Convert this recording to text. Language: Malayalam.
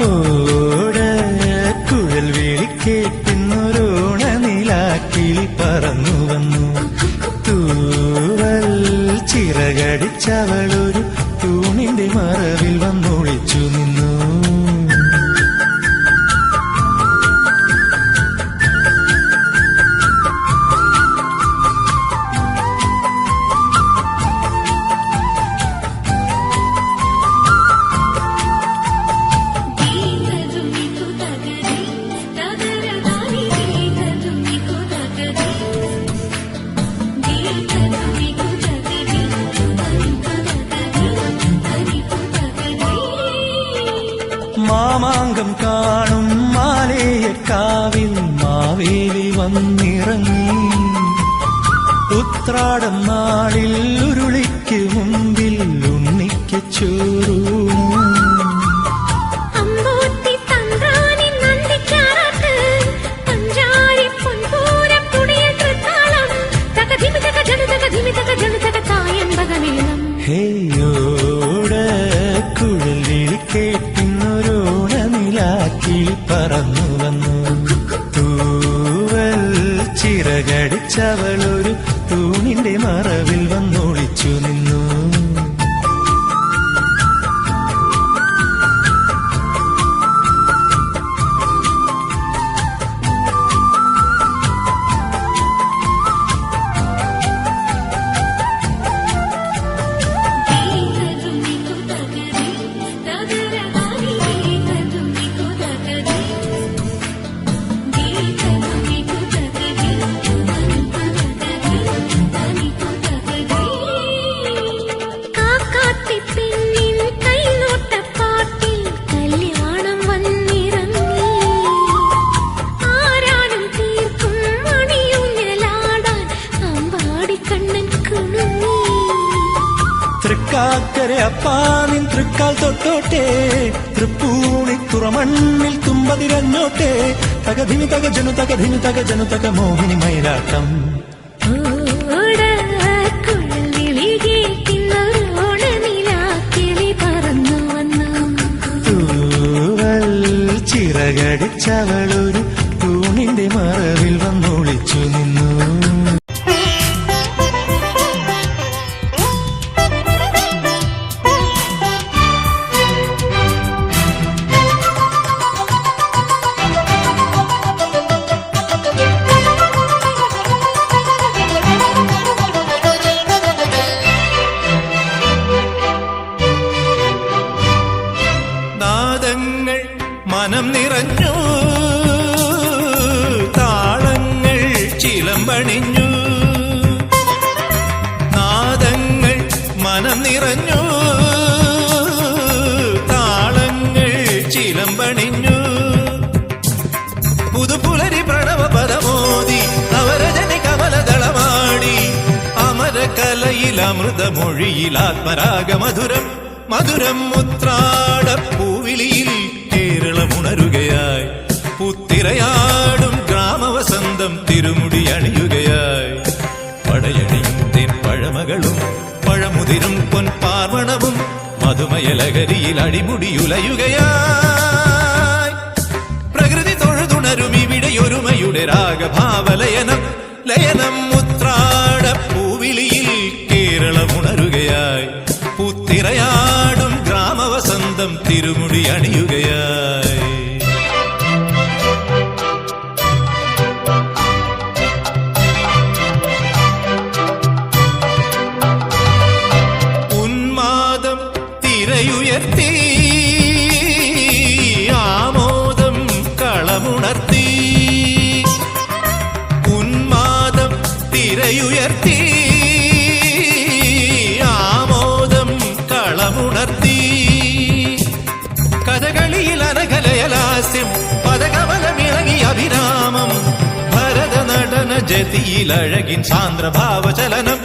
ഓട കുഴൽ വിളിക്കേട്ടുന്നൊരോണ നിലാക്കിളി പറന്നു വന്നു. തൂവൽ ചിറകടിച്ചവളൊരു തൂണിന്റെ മറവിൽ വന്നൊളിച്ചു നിന്നു. മാമാങ്കം കാണും മാലേയക്കാവിൽ മാവേലി വന്നിറങ്ങി. ഉത്രാടം നാളിൽ ഉരുളിക്ക് മുമ്പിൽ ഉണ്ണിക്ക് ചോറൂണു. ഹേയോട കുഴൽ വിളിക്കേട്ടുന്നൊരോണ നിലാക്കിളി പറന്നു വന്നു. തൂവൽ ചിറകടിച്ചവളൊരു തൂണിന്റെ മറവിൽ വന്നൊളിച്ചു നിന്നു. തൃക്കാക്കര അപ്പാനിൻ തൃക്കാൽ തൊട്ടോട്ടെ, തൃപ്പൂണി തുറമണ്ണിൽ തുമ്പതിരഞ്ഞോട്ടെ. തകധിമി തകജനു തകധിമി തകജനു തക മോഹിനി മയിലാട്ടം. തൂവൽ ചിറകടിച്ചവളൊരു തൂണിന്റെ മറവിൽ വന്നൊളിച്ചു നിന്നു. മനം നിറഞ്ഞു, താളങ്ങൾ ചിലമ്പണിഞ്ഞു. നാദങ്ങൾ മനം നിറഞ്ഞു, താളങ്ങൾ ചിലമ്പണിഞ്ഞു. പുതുപുലരി പ്രണവ പദമോദി നവരജനി കമലദളമാടി. അമരകലയിൽ അമൃതമൊഴിയിൽ ആത്മരാഗമധുരം മധുരം. ഉത്രാടപ്പൂവിളിയിൽ കേരളമുണരുകയായി. പുത്തിരയാടും ഗ്രാമവസന്തം തിരുമുടി അണിയുകയായി. പടയണിയും തെൻ പഴമകളും പഴമുതിരും പൊൻപാർവണവും മധുമയലഹരിയിൽ അടിമുടിയുലയുകയായി. പ്രകൃതി തൊഴുതുണരും ഇവിടെയൊരുമയുടെ രാഗഭാവലയനം ലയനം. ഉത്രാടപ്പൂവിളിയിൽ കേരളമുണരുകയായി. പുത്തിരയാടും ഗ്രാമവസന്തം തിരുമുടി അണിയുകയായി. ഉന്മാദം തിരയുയർത്തി ആമോദം കളമുണർത്തി. ഉന്മാദം തിരയുയർത്തി കഥകളിയിൽ അനകലയലാസ്യം പദകമലമിളകിയ അഭിരാമം. ഭരതനടന ജതിയിൽ അഴകിൻ സാന്ദ്രഭാവചലനം.